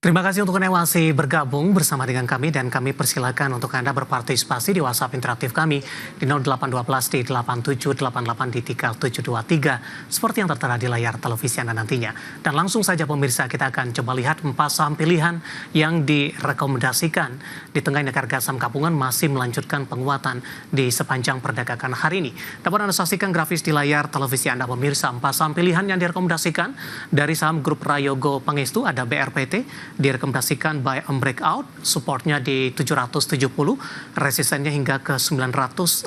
Terima kasih untuk Anda yang masih bergabung bersama dengan kami dan kami persilakan untuk Anda berpartisipasi di WhatsApp interaktif kami di 0812 di 8788 di 3723 seperti yang tertera di layar televisi Anda nantinya. Dan langsung saja pemirsa kita akan coba lihat 4 saham pilihan yang direkomendasikan di tengah indeks harga saham gabungan masih melanjutkan penguatan di sepanjang perdagangan hari ini. Dapat Anda saksikan grafis di layar televisi Anda pemirsa 4 saham pilihan yang direkomendasikan dari saham grup Prayogo Pangestu ada BRPT direkomendasikan buy on breakout, supportnya di 770, resistennya hingga ke 915.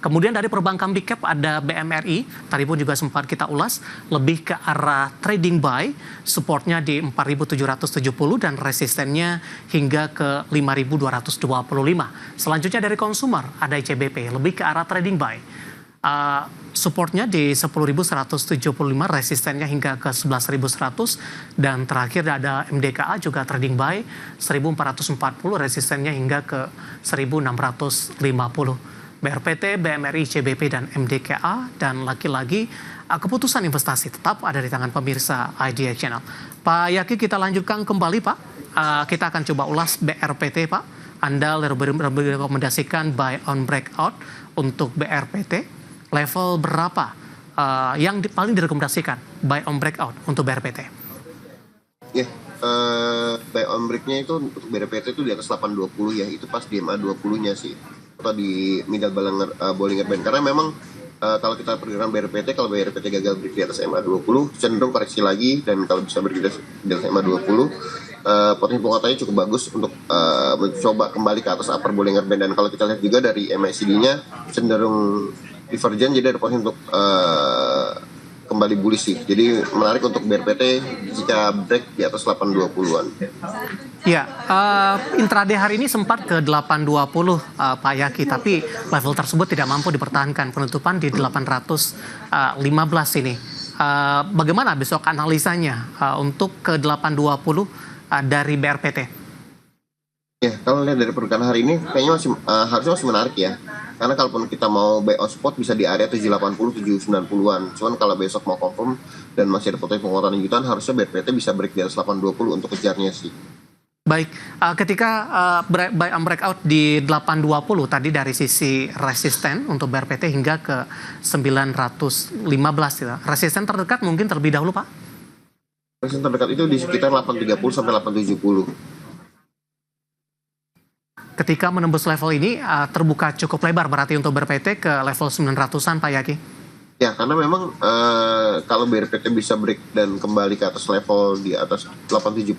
Kemudian dari perbankan big cap ada BMRI, tadi pun juga sempat kita ulas, lebih ke arah trading buy, supportnya di 4.770 dan resistennya hingga ke 5.225. Selanjutnya dari consumer ada ICBP, lebih ke arah trading buy. Supportnya di 10.175, resistennya hingga ke 11.100 dan terakhir ada MDKA juga trading buy 1.440, resistennya hingga ke 1.650. BRPT, BMRI, CBP dan MDKA dan lagi-lagi keputusan investasi tetap ada di tangan pemirsa IDX Channel. Pak Yaki, kita lanjutkan kembali Pak. Kita akan coba ulas BRPT Pak. Anda merekomendasikan buy on breakout untuk BRPT. Level berapa yang paling direkomendasikan buy on breakout untuk BRPT? Buy on breaknya itu untuk BRPT itu di atas 820 ya, itu pas di MA 20-nya sih, atau di middle Bollinger Band. Karena memang kalau kita perkirakan BRPT, kalau BRPT gagal break di atas MA 20 cenderung koreksi lagi, dan kalau bisa break di atas MA 20 potensi penguatannya cukup bagus untuk mencoba kembali ke atas upper Bollinger Band. Dan kalau kita lihat juga dari MACD-nya cenderung divergen, jadi ada potensi untuk kembali bullish sih. Jadi menarik untuk BRPT jika break di atas 820-an. Ya, intraday hari ini sempat ke 820 Pak Yaki, tapi level tersebut tidak mampu dipertahankan, penutupan di 815 ini. Bagaimana besok analisanya untuk ke 820 dari BRPT? Ya, kalau lihat dari pergerakan hari ini kayaknya harusnya masih menarik ya. Karena kalaupun kita mau buy on spot bisa di area 780, 790-an. Cuman kalau besok mau confirm dan masih ada potensi penguatan lanjutan, harusnya BRPT bisa break di atas 820 untuk kejarnya sih. Baik, ketika buy on breakout di 820 tadi dari sisi resisten untuk BRPT hingga ke 915 gitu. Resisten terdekat mungkin terlebih dahulu Pak? Resisten terdekat itu di sekitar 830 sampai 870. Ketika menembus level ini terbuka cukup lebar berarti untuk BRPT ke level 900-an Pak Yaki? Ya, karena memang kalau BRPT bisa break dan kembali ke atas level di atas 870,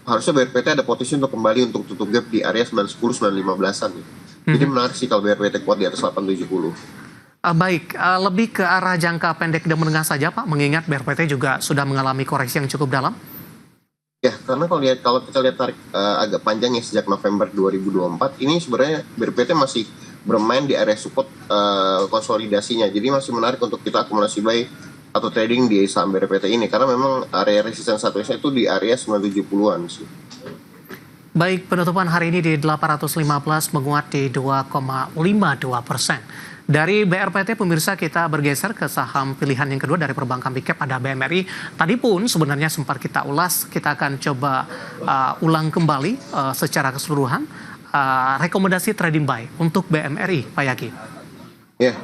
harusnya BRPT ada potensi untuk kembali untuk tutup gap di area 910-915-an. Jadi menarik sih kalau BRPT kuat di atas 870. Baik, lebih ke arah jangka pendek dan menengah saja Pak, mengingat BRPT juga sudah mengalami koreksi yang cukup dalam. Ya, karena kalau kita lihat tarik agak panjang ya sejak November 2024, ini sebenarnya BRPT masih bermain di area support konsolidasinya. Jadi masih menarik untuk kita akumulasi buy atau trading di saham BRPT ini, karena memang area resisten satunya itu di area 970-an sih. Baik, penutupan hari ini di 815 menguat di 2,52%. Dari BRPT pemirsa kita bergeser ke saham pilihan yang kedua dari perbankan big cap ada BMRI. Tadi pun sebenarnya sempat kita ulas, kita akan coba ulang kembali secara keseluruhan rekomendasi trading buy untuk BMRI Pak Yaki. Ya,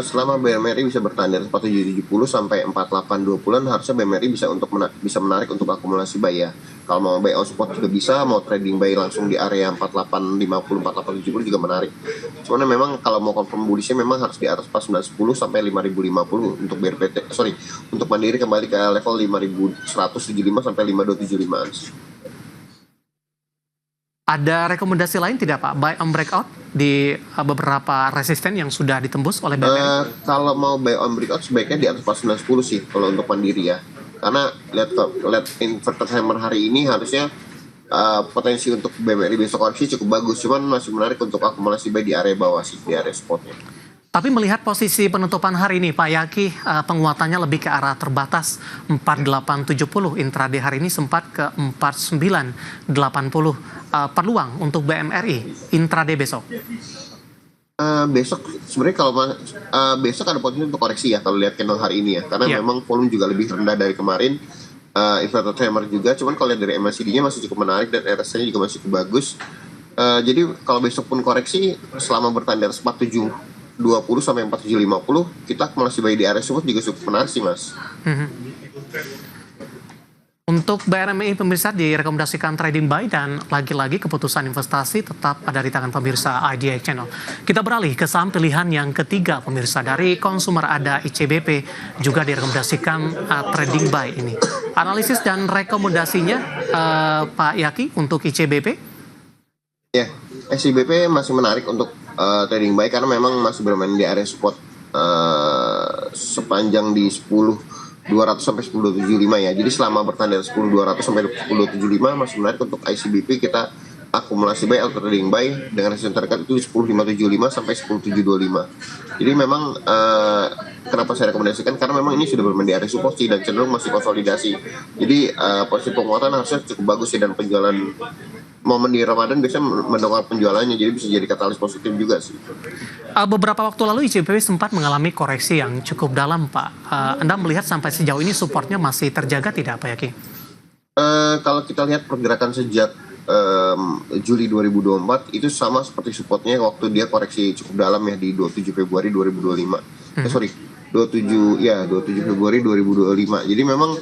selama BMRI bisa bertahan dari 4770 sampai 4820-an, harusnya BMRI bisa menarik untuk akumulasi buy ya. Kalau mau buy on spot juga bisa, mau trading buy langsung di area 4850, 4870 juga menarik. Cuman memang kalau mau confirm bullishnya memang harus di atas 4910 sampai 5050 untuk BRPT. Untuk Mandiri kembali ke level 5175 sampai 5275-an. Ada rekomendasi lain tidak Pak, buy on breakout di beberapa resisten yang sudah ditembus oleh BMRI? Kalau mau buy on breakout sebaiknya di atas 4910 sih kalau untuk Mandiri ya. Karena lihat inverted hammer hari ini harusnya potensi untuk BMRI besok koreksi cukup bagus. Cuman masih menarik untuk akumulasi buy di area bawah sih, di area spotnya. Tapi melihat posisi penutupan hari ini Pak Yaki, penguatannya lebih ke arah terbatas 4870, intraday hari ini sempat ke 4980. Peluang untuk BMRI intraday besok? Besok sebenarnya kalau besok ada potensi untuk koreksi ya kalau lihat candle hari ini ya, karena memang volume juga lebih rendah dari kemarin. inverted hammer juga, cuman kalau lihat dari MACD-nya masih cukup menarik dan RSI-nya juga masih cukup bagus. Jadi kalau besok pun koreksi selama bertahan di atas 4720 sampai 4750, kita masih buy di area support juga cukup menarik sih, Mas. Untuk BRMI pemirsa direkomendasikan trading buy dan lagi-lagi keputusan investasi tetap ada di tangan pemirsa IDX Channel. Kita beralih ke saham pilihan yang ketiga pemirsa. Dari konsumer ada ICBP juga direkomendasikan trading buy ini. Analisis dan rekomendasinya Pak Yaki untuk ICBP? Ya, ICBP masih menarik untuk trading buy karena memang masih bermain di area support sepanjang di 10.200 sampai 10.275 ya. Jadi selama bertahan dari 10.200 sampai 10.275 masih menarik untuk ICBP. Kita akumulasi buy atau trading buy dengan resisten terdekat itu 10.575 sampai 10.725. Jadi memang kenapa saya rekomendasikan, karena memang ini sudah bermain di area support sih dan cenderung masih konsolidasi. Jadi posisi penguatan harusnya cukup bagus sih, dan penjualan momen di Ramadan biasanya mendongkrak penjualannya, jadi bisa jadi katalis positif juga sih. Beberapa waktu lalu ICBP sempat mengalami koreksi yang cukup dalam, Pak. Anda melihat sampai sejauh ini supportnya masih terjaga tidak, Pak Yaki? Kalau kita lihat pergerakan sejak Juli 2024 itu sama seperti supportnya waktu dia koreksi cukup dalam ya di 27 Februari 2025. 27 Februari 2025. Jadi memang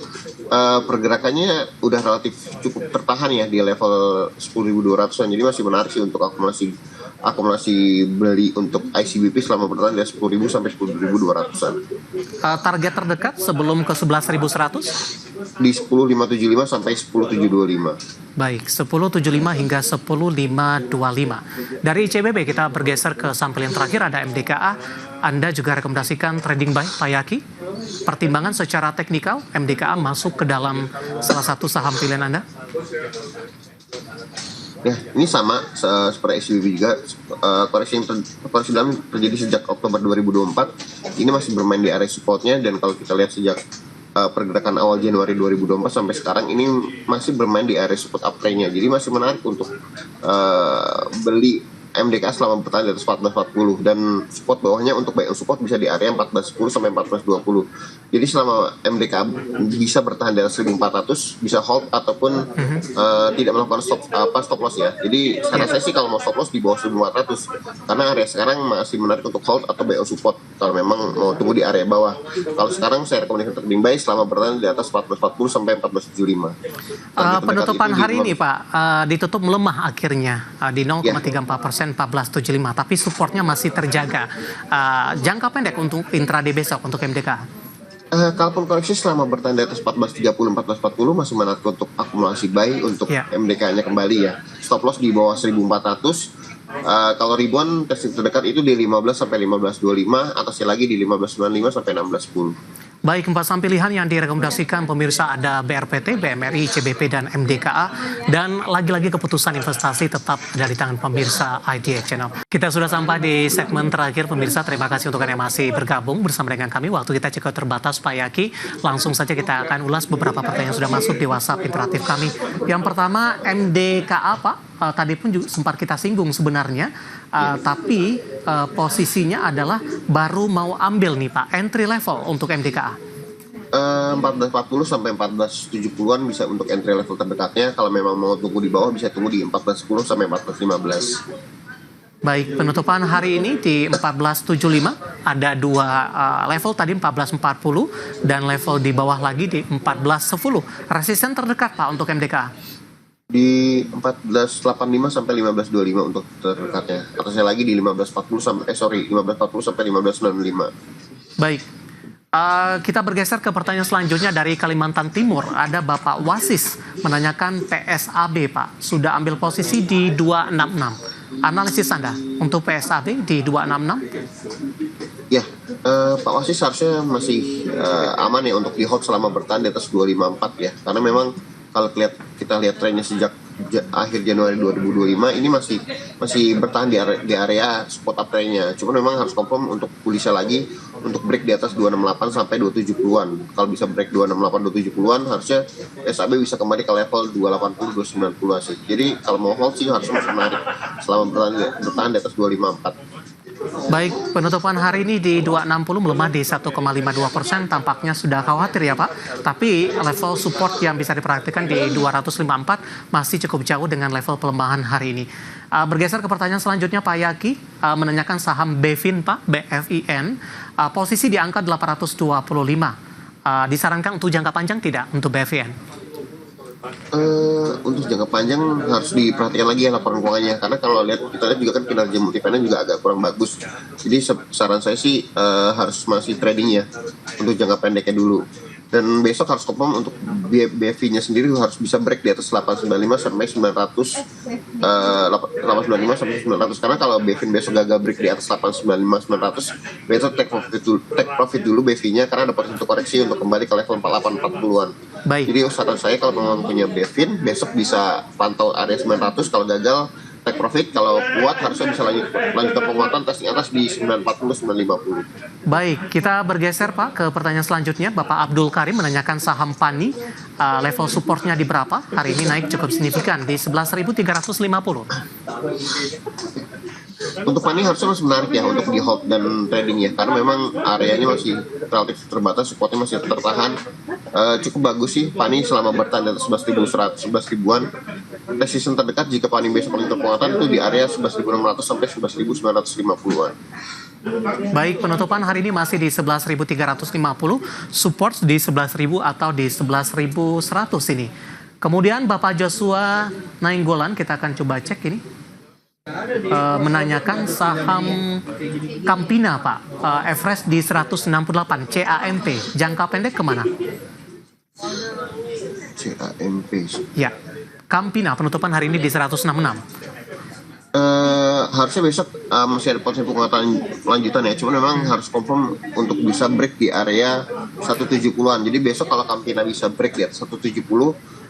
pergerakannya udah relatif cukup tertahan ya di level 10.200-an. Jadi masih menarik sih untuk akumulasi beli untuk ICBP selama bertahan dari 10.000 sampai 10.200-an. Target terdekat sebelum ke 11.100? Di 10.575 sampai 10.725. Baik, 10.75 hingga 10.525. Dari ICBP kita bergeser ke saham pilihan terakhir ada MDKA. Anda juga rekomendasikan trading buy, Pak Yaki. Pertimbangan secara teknikal, MDKA masuk ke dalam salah satu saham pilihan Anda? Ya, ini sama seperti ICBP juga. Koreksi dalam terjadi sejak Oktober 2024. Ini masih bermain di area supportnya, dan kalau kita lihat sejak pergerakan awal Januari 2024 sampai sekarang ini masih bermain di area support uptrend-nya. Jadi masih menarik untuk beli MDKA selama bertahan di atas 14.40, dan support bawahnya untuk buy and support bisa di area 14.10 sampai 14.20. Jadi selama MDKA bisa bertahan di atas 1.400 bisa hold ataupun tidak melakukan stop loss ya. Jadi sekarang saya sih kalau mau stop loss di bawah 1.400, karena area sekarang masih menarik untuk hold atau buy and support kalau memang mau tunggu di area bawah. Kalau sekarang saya rekomendasikan trading buy selama bertahan di atas 14.40 sampai 14.75. Penutupan hari ini Pak ditutup melemah akhirnya di 0,34%. 14.75, tapi supportnya masih terjaga. Jangka pendek untuk intraday besok untuk MDK? Kalaupun koreksi selama bertahan di atas 14.30, 14.40 masih menarik untuk akumulasi buy untuk MDK-nya kembali ya. Stop loss di bawah 1.400. Kalau ribuan testing terdekat itu di 15 sampai 15.25, atasnya lagi di 15.95 sampai 16.10. Baik, 4 saham pilihan yang direkomendasikan pemirsa ada BRPT, BMRI, CBP, dan MDKA. Dan lagi-lagi keputusan investasi tetap dari tangan pemirsa IDX Channel. Kita sudah sampai di segmen terakhir pemirsa. Terima kasih untuk Anda yang masih bergabung bersama dengan kami. Waktu kita cukup terbatas, Pak Yaki. Langsung saja kita akan ulas beberapa pertanyaan yang sudah masuk di WhatsApp interaktif kami. Yang pertama, MDKA, Pak. Tadi pun juga sempat kita singgung sebenarnya. Tapi posisinya adalah baru mau ambil nih Pak, entry level untuk MDKA. 14.40 sampai 14.70-an bisa untuk entry level terdekatnya. Kalau memang mau tunggu di bawah bisa tunggu di 14.10 sampai 14.15. Baik, penutupan hari ini di 14.75 ada dua level tadi 14.40 dan level di bawah lagi di 14.10. Resisten terdekat Pak untuk MDKA? Di 14.85 sampai 15.25 untuk terdekatnya. Atasnya lagi di 15.40 sampai 15.40 sampai 15.95. Baik. Kita bergeser ke pertanyaan selanjutnya dari Kalimantan Timur. Ada Bapak Wasis menanyakan PSAB, Pak. Sudah ambil posisi di 266. Analisis Anda untuk PSAB di 266? Ya, Pak Wasis harusnya masih aman ya untuk di hold selama bertahan di atas 254 ya. Karena memang kalau kita lihat trennya sejak akhir Januari 2025 ini masih bertahan di area support uptrend-nya. Cuma memang harus confirm untuk bullish lagi untuk break di atas 268 sampai 270-an. Kalau bisa break 268 270-an harusnya SAB bisa kembali ke level 280 290 sih. Jadi kalau mau hold sih harus masih menarik selama bertahan di atas 254. Baik, penutupan hari ini di 260 melemah di 1,52%, tampaknya sudah khawatir ya Pak. Tapi level support yang bisa diperhatikan di 254 masih cukup jauh dengan level pelemahan hari ini. Bergeser ke pertanyaan selanjutnya Pak Yaki, menanyakan saham BEFIN Pak, BFIN, posisi di angka 825. Disarankan untuk jangka panjang tidak untuk BFIN? Untuk jangka panjang harus diperhatikan lagi ya laporan keuangannya, karena kalau kita lihat juga kan kinerja multifinance juga agak kurang bagus. Jadi saran saya sih harus masih trading ya untuk jangka pendeknya dulu. Dan besok harus confirm untuk BFI-nya sendiri harus bisa break di atas 895 sampai 900, 895 sampai 900. Karena kalau BFI besok gagal break di atas 895 900, besok take profit dulu BFI-nya, karena ada potensi untuk koreksi untuk kembali ke level 48-40-an. Baik. Jadi saran saya kalau memang punya BFIN besok bisa pantau area 900, kalau gagal take profit, kalau kuat harusnya bisa lanjutkan penguatan testing atas di 940 950. Baik, kita bergeser Pak ke pertanyaan selanjutnya. Bapak Abdul Karim menanyakan saham PANI, level supportnya di berapa? Hari ini naik cukup signifikan di 11.350. Untuk PANI harusnya masih menarik ya untuk di hold dan trading ya, karena memang areanya masih relatif terbatas, supportnya masih tertahan. Cukup bagus sih PANI selama bertahan di atas 11.100, 11.000-an. Resisten terdekat jika PANI besok melintas penguatan itu di area 11.600 sampai 11.950-an. Baik, penutupan hari ini masih di 11.350, support di 11.000 atau di 11.100 ini. Kemudian Bapak Joshua Nainggolan, kita akan coba cek ini. Menanyakan saham Campina Pak, average di 168, CAMP, jangka pendek kemana? CAMP. Ya, Campina penutupan hari ini di 166. Harusnya besok masih ada potensi penguatan lanjutan ya, cuman memang harus confirm untuk bisa break di area 170-an. Jadi besok kalau Campina bisa break di atas 170,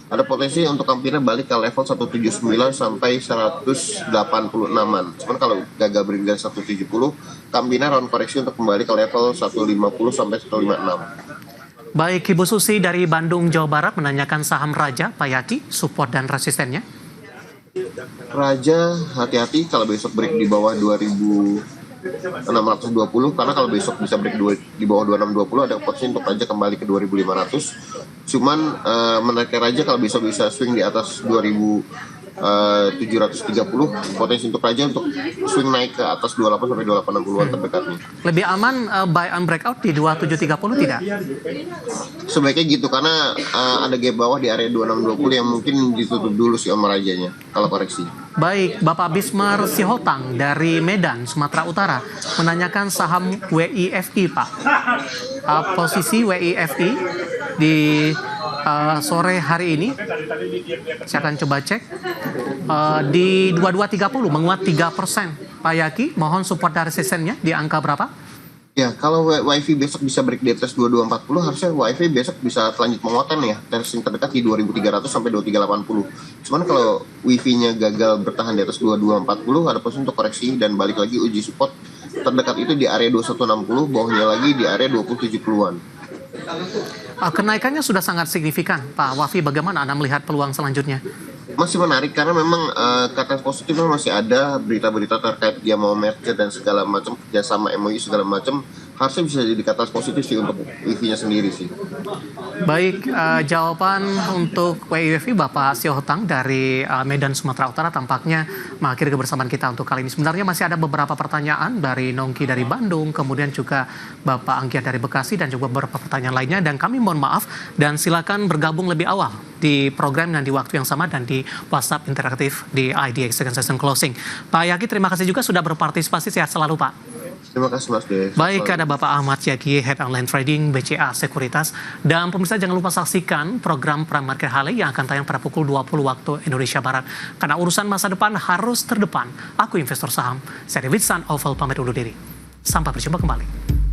ada potensi untuk Campina balik ke level 179 sampai 186-an. Cuman kalau gagal break di 170, Campina round koreksi untuk kembali ke level 150 sampai 156. Baik, Ibu Susi dari Bandung, Jawa Barat menanyakan saham Raja, Pak Yaki, support dan resistennya. Raja hati-hati kalau besok break di bawah 2.620, karena kalau besok bisa break di bawah 2620 ada potensi untuk Raja kembali ke 2.500. Cuman menariknya Raja kalau bisa swing di atas 2.730, potensi untuk Raja untuk swing naik ke atas 28 sampai 2860-an terdekatnya. Lebih aman buy and breakout di 2730 tidak? Sebaiknya gitu, karena ada gap bawah di area 2620 yang mungkin ditutup dulu sih sama Rajanya kalau koreksi. Baik, Bapak Bismar Sihotang dari Medan, Sumatera Utara menanyakan saham WIFI Pak. Posisi WIFI di sore hari ini, saya akan coba cek, di 2230 menguat 3%. Pak Yaki, mohon support dari resistennya di angka berapa? Ya, kalau WiFi besok bisa break di atas 2240, harusnya WiFi besok bisa lanjut penguatan ya. Testing terdekat di 2300 sampai 2380. Cuman kalau Wi-Fi-nya gagal bertahan di atas 2240, ada potensi untuk koreksi dan balik lagi uji support terdekat itu di area 2160, bawahnya lagi di area 2070-an. Kenaikannya sudah sangat signifikan, Pak Wafi. Bagaimana Anda melihat peluang selanjutnya? Masih menarik karena memang kata positifnya masih ada berita-berita terkait dia mau merger dan segala macam, kerjasama MOU segala macam, harusnya bisa jadi kata positif sih untuk WiFi-nya sendiri sih. Baik, jawaban untuk WIFI Bapak Sihotang dari Medan, Sumatera Utara tampaknya mengakhiri kebersamaan kita untuk kali ini. Sebenarnya masih ada beberapa pertanyaan dari Nongki dari Bandung, kemudian juga Bapak Anggia dari Bekasi dan juga beberapa pertanyaan lainnya, dan kami mohon maaf dan silakan bergabung lebih awal di program dan di waktu yang sama dan di WhatsApp interaktif di IDX Second Session Closing. Pak Yaki, terima kasih juga sudah berpartisipasi. Sehat selalu Pak. Terima kasih Mas Dev. Baik, ada Bapak Ahmad Yaki, Head Online Trading BCA Sekuritas. Dan pemirsa jangan lupa saksikan program Prime Market Hale yang akan tayang pada pukul 20 waktu Indonesia Barat. Karena urusan masa depan harus terdepan. Aku investor saham. Saya David San Oval pamit undur diri. Sampai berjumpa kembali.